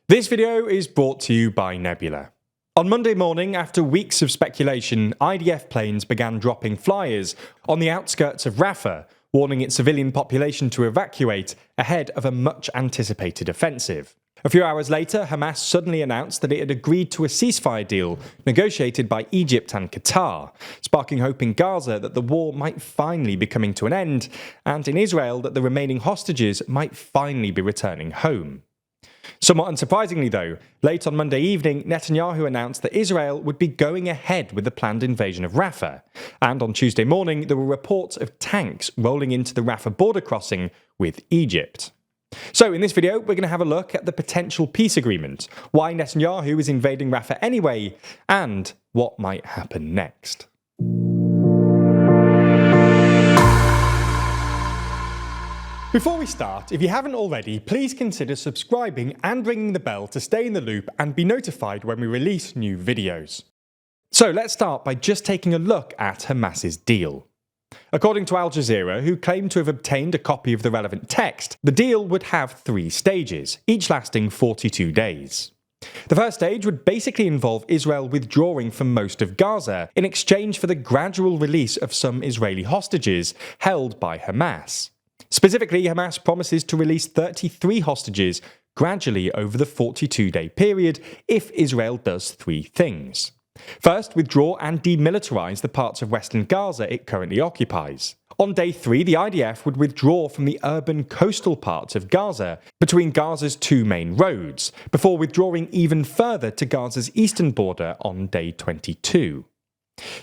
This video is brought to you by Nebula. On Monday morning, after weeks of speculation, IDF planes began dropping flyers on the outskirts of Rafah, warning its civilian population to evacuate ahead of a much-anticipated offensive. A few hours later, Hamas suddenly announced that it had agreed to a ceasefire deal negotiated by Egypt and Qatar, sparking hope in Gaza that the war might finally be coming to an end, and in Israel that the remaining hostages might finally be returning home. Somewhat unsurprisingly though, late on Monday evening, Netanyahu announced that Israel would be going ahead with the planned invasion of Rafah, and on Tuesday morning there were reports of tanks rolling into the Rafah border crossing with Egypt. So in this video, we're going to have a look at the potential peace agreement, why Netanyahu is invading Rafah anyway, and what might happen next. Before we start, if you haven't already, please consider subscribing and ringing the bell to stay in the loop and be notified when we release new videos. So let's start by just taking a look at Hamas's deal. According to Al Jazeera, who claimed to have obtained a copy of the relevant text, the deal would have 3 stages, each lasting 42 days. The first stage would basically involve Israel withdrawing from most of Gaza in exchange for the gradual release of some Israeli hostages held by Hamas. Specifically, Hamas promises to release 33 hostages gradually over the 42-day period if Israel does 3 things. First, withdraw and demilitarize the parts of western Gaza it currently occupies. On day 3, the IDF would withdraw from the urban coastal parts of Gaza between Gaza's 2 main roads, before withdrawing even further to Gaza's eastern border on day 22.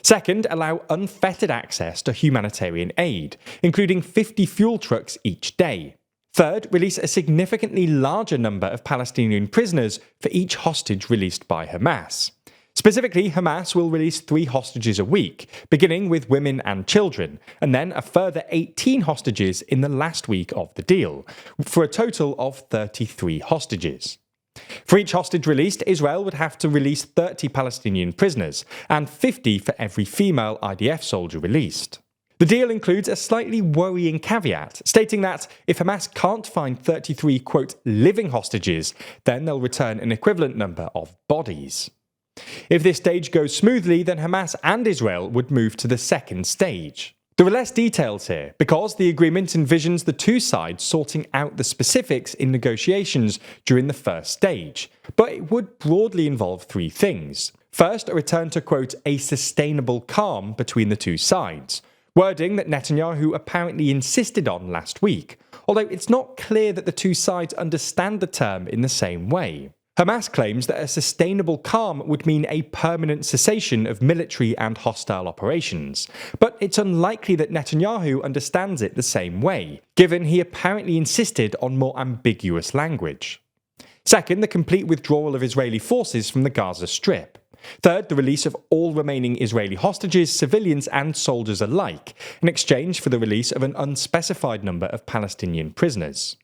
Second, allow unfettered access to humanitarian aid, including 50 fuel trucks each day. Third, release a significantly larger number of Palestinian prisoners for each hostage released by Hamas. Specifically, Hamas will release 3 hostages a week, beginning with women and children, and then a further 18 hostages in the last week of the deal, for a total of 33 hostages. For each hostage released, Israel would have to release 30 Palestinian prisoners, and 50 for every female IDF soldier released. The deal includes a slightly worrying caveat, stating that if Hamas can't find 33, quote, living hostages, then they'll return an equivalent number of bodies. If this stage goes smoothly, then Hamas and Israel would move to the second stage. There are less details here, because the agreement envisions the 2 sides sorting out the specifics in negotiations during the first stage, but it would broadly involve 3 things. First, a return to, quote, a sustainable calm between the 2 sides, wording that Netanyahu apparently insisted on last week, although it's not clear that the 2 sides understand the term in the same way. Hamas claims that a sustainable calm would mean a permanent cessation of military and hostile operations, but it's unlikely that Netanyahu understands it the same way, given he apparently insisted on more ambiguous language. Second, the complete withdrawal of Israeli forces from the Gaza Strip. Third, the release of all remaining Israeli hostages, civilians and soldiers alike, in exchange for the release of an unspecified number of Palestinian prisoners.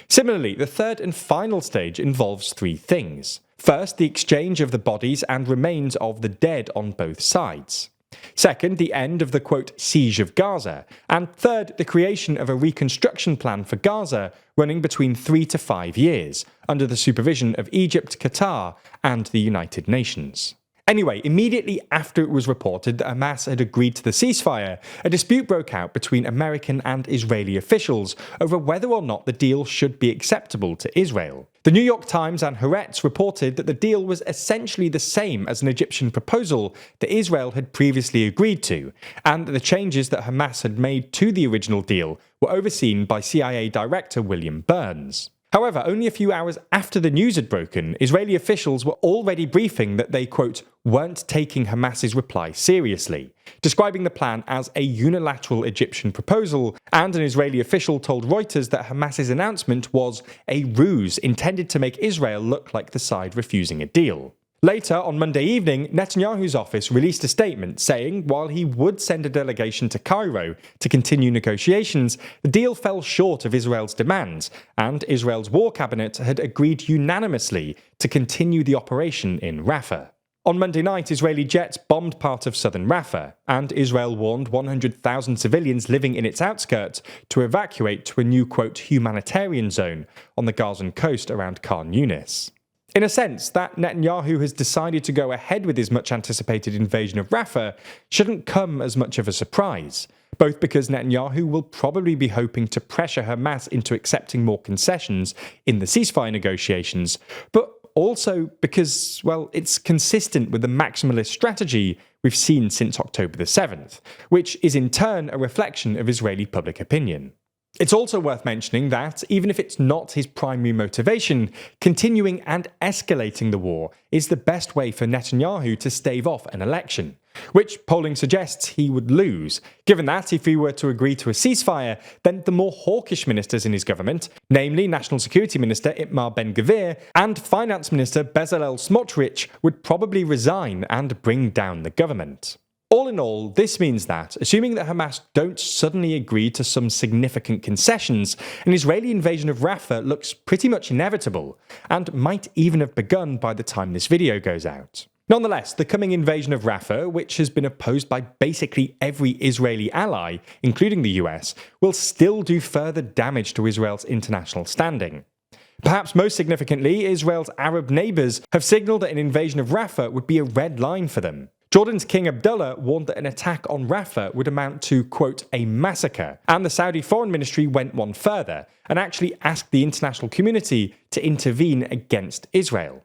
Similarly, the third and final stage involves 3 things. First, the exchange of the bodies and remains of the dead on both sides. Second, the end of the, quote, siege of Gaza. And third, the creation of a reconstruction plan for Gaza running between 3 to 5 years, under the supervision of Egypt, Qatar, and the United Nations. Anyway, immediately after it was reported that Hamas had agreed to the ceasefire, a dispute broke out between American and Israeli officials over whether or not the deal should be acceptable to Israel. The New York Times and Haaretz reported that the deal was essentially the same as an Egyptian proposal that Israel had previously agreed to, and that the changes that Hamas had made to the original deal were overseen by CIA Director William Burns. However, only a few hours after the news had broken, Israeli officials were already briefing that they, quote, weren't taking Hamas's reply seriously, describing the plan as a unilateral Egyptian proposal, and an Israeli official told Reuters that Hamas's announcement was a ruse intended to make Israel look like the side refusing a deal. Later, on Monday evening, Netanyahu's office released a statement saying while he would send a delegation to Cairo to continue negotiations, the deal fell short of Israel's demands, and Israel's war cabinet had agreed unanimously to continue the operation in Rafah. On Monday night, Israeli jets bombed part of southern Rafah, and Israel warned 100,000 civilians living in its outskirts to evacuate to a new, quote, humanitarian zone on the Gazan coast around Khan Yunis. In a sense, that Netanyahu has decided to go ahead with his much anticipated invasion of Rafah shouldn't come as much of a surprise, both because Netanyahu will probably be hoping to pressure Hamas into accepting more concessions in the ceasefire negotiations, but also because, well, it's consistent with the maximalist strategy we've seen since October the 7th, which is in turn a reflection of Israeli public opinion. It's also worth mentioning that, even if it's not his primary motivation, continuing and escalating the war is the best way for Netanyahu to stave off an election, which polling suggests he would lose, given that if he were to agree to a ceasefire, then the more hawkish ministers in his government, namely National Security Minister Itamar Ben-Gvir and Finance Minister Bezalel Smotrich, would probably resign and bring down the government. All in all, this means that, assuming that Hamas don't suddenly agree to some significant concessions, an Israeli invasion of Rafah looks pretty much inevitable, and might even have begun by the time this video goes out. Nonetheless, the coming invasion of Rafah, which has been opposed by basically every Israeli ally, including the US, will still do further damage to Israel's international standing. Perhaps most significantly, Israel's Arab neighbours have signalled that an invasion of Rafah would be a red line for them. Jordan's King Abdullah warned that an attack on Rafah would amount to, quote, a massacre, and the Saudi Foreign Ministry went one further and actually asked the international community to intervene against Israel.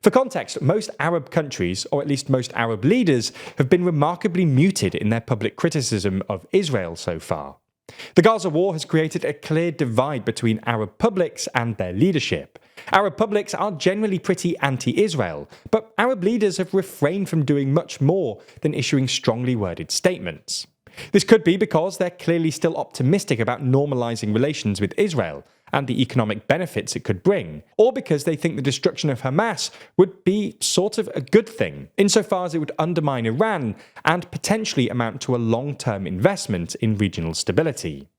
For context, most Arab countries, or at least most Arab leaders, have been remarkably muted in their public criticism of Israel so far. The Gaza war has created a clear divide between Arab publics and their leadership. Arab publics are generally pretty anti-Israel, but Arab leaders have refrained from doing much more than issuing strongly worded statements. This could be because they're clearly still optimistic about normalizing relations with Israel and the economic benefits it could bring, or because they think the destruction of Hamas would be sort of a good thing, insofar as it would undermine Iran and potentially amount to a long-term investment in regional stability.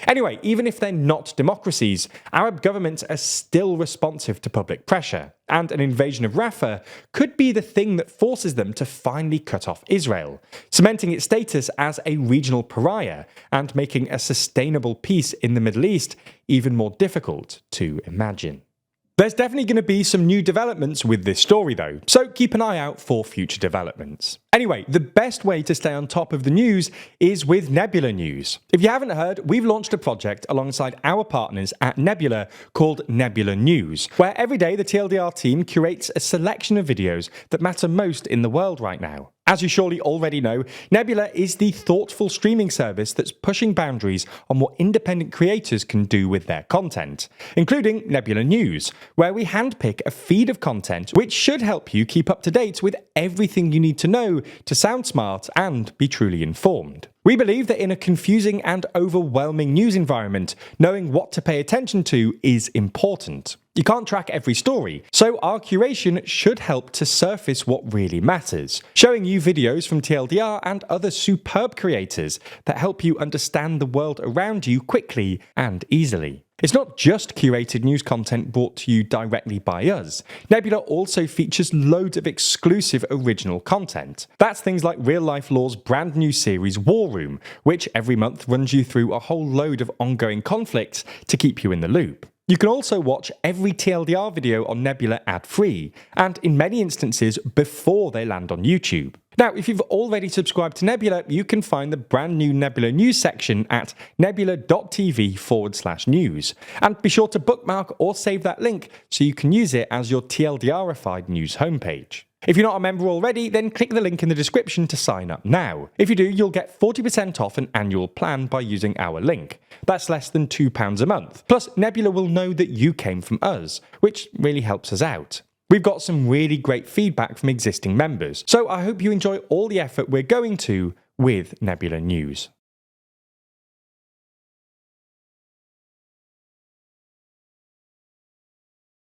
Anyway, even if they're not democracies, Arab governments are still responsive to public pressure, and an invasion of Rafah could be the thing that forces them to finally cut off Israel, cementing its status as a regional pariah and making a sustainable peace in the Middle East even more difficult to imagine. There's definitely going to be some new developments with this story though, so keep an eye out for future developments. Anyway, the best way to stay on top of the news is with Nebula News. If you haven't heard, we've launched a project alongside our partners at Nebula called Nebula News, where every day the TLDR team curates a selection of videos that matter most in the world right now. As you surely already know, Nebula is the thoughtful streaming service that's pushing boundaries on what independent creators can do with their content, including Nebula News, where we handpick a feed of content which should help you keep up to date with everything you need to know to sound smart and be truly informed. We believe that in a confusing and overwhelming news environment, knowing what to pay attention to is important. You can't track every story, so our curation should help to surface what really matters, showing you videos from TLDR and other superb creators that help you understand the world around you quickly and easily. It's not just curated news content brought to you directly by us. Nebula also features loads of exclusive original content. That's things like Real Life Law's brand new series War Room, which every month runs you through a whole load of ongoing conflicts to keep you in the loop. You can also watch every TLDR video on Nebula ad-free, and in many instances before they land on YouTube. Now, if you've already subscribed to Nebula, you can find the brand new Nebula News section at nebula.tv/news. And be sure to bookmark or save that link so you can use it as your TLDR-ified news homepage. If you're not a member already, then click the link in the description to sign up now. If you do, you'll get 40% off an annual plan by using our link. That's less than £2 a month. Plus, Nebula will know that you came from us, which really helps us out. We've got some really great feedback from existing members, so I hope you enjoy all the effort we're going to with Nebula News.